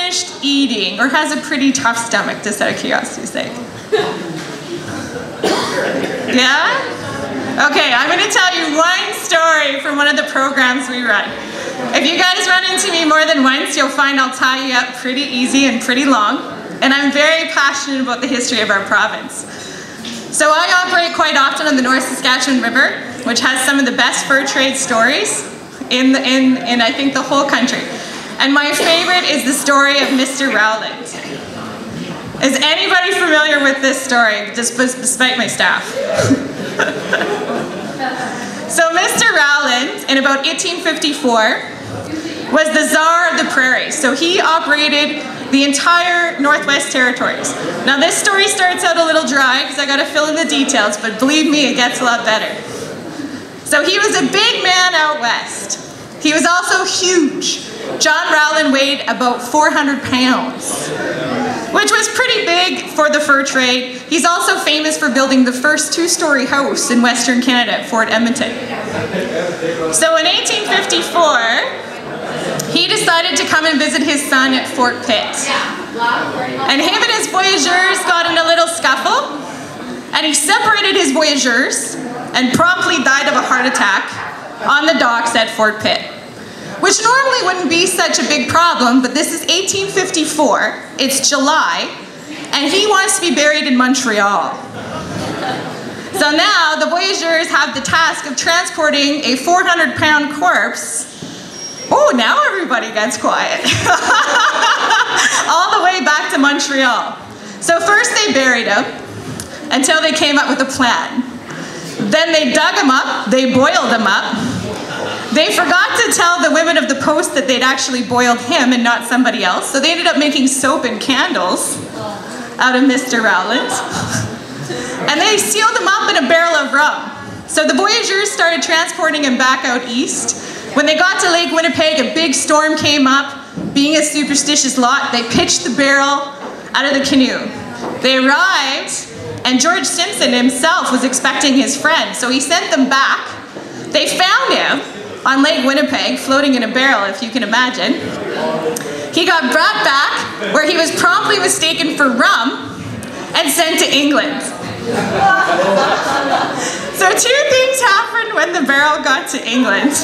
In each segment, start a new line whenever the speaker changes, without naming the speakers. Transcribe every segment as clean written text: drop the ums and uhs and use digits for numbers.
finished eating, or has a pretty tough stomach, just out of curiosity's sake? Yeah? Okay, I'm going to tell you one story from one of the programs we run. If you guys run into me more than once, you'll find I'll tie you up pretty easy and pretty long. And I'm very passionate about the history of our province. So I operate quite often on the North Saskatchewan River, which has some of the best fur trade stories in I think the whole country. And my favorite is the story of Mr. Rowand. Is anybody familiar with this story, despite my staff? So Mr. Rowand, in about 1854, was the Tsar of the Prairie. So he operated the entire Northwest Territories. Now this story starts out a little dry because I got to fill in the details, but believe me, it gets a lot better. So he was a big man out west. He was also huge. John Rowland weighed about 400 pounds, which was pretty big for the fur trade. He's also famous for building the first two-story house in Western Canada at Fort Edmonton. So in 1854, he decided to come and visit his son at Fort Pitt. And him and his voyageurs got in a little scuffle, and he separated his voyageurs and promptly died of a heart attack on the docks at Fort Pitt. Which normally wouldn't be such a big problem, but this is 1854, it's July, and he wants to be buried in Montreal. So now the voyageurs have the task of transporting a 400-pound corpse. Oh, now everybody gets quiet. All the way back to Montreal. So first they buried him until they came up with a plan. Then they dug him up, they boiled him up. They forgot to tell the women of the post that they'd actually boiled him and not somebody else, so they ended up making soap and candles out of Mr. Rowland. And they sealed him up in a barrel of rum. So the voyageurs started transporting him back out east. When they got to Lake Winnipeg, a big storm came up. Being a superstitious lot, they pitched the barrel out of the canoe. They arrived, and George Simpson himself was expecting his friend, so he sent them back. They found him on Lake Winnipeg, floating in a barrel, if you can imagine. He got brought back, where he was promptly mistaken for rum and sent to England. So two things happened when the barrel got to England.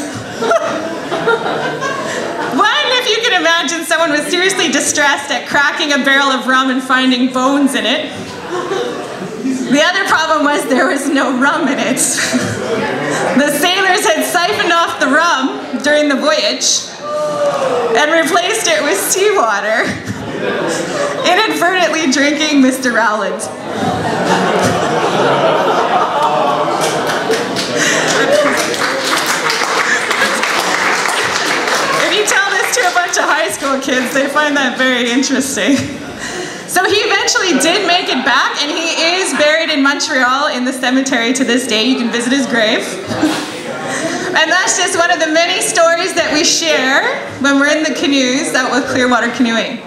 One, if you can imagine, someone was seriously distressed at cracking a barrel of rum and finding bones in it. The other problem was there was no rum in it. The sailors had siphoned off the rum during the voyage and replaced it with seawater, inadvertently drinking Mr. Rowland. If you tell this to a bunch of high school kids, they find that very interesting. So he eventually did make it back, and he is buried in Montreal in the cemetery to this day. You can visit his grave. And that's just one of the many stories that we share when we're in the canoes out with Clearwater Canoeing.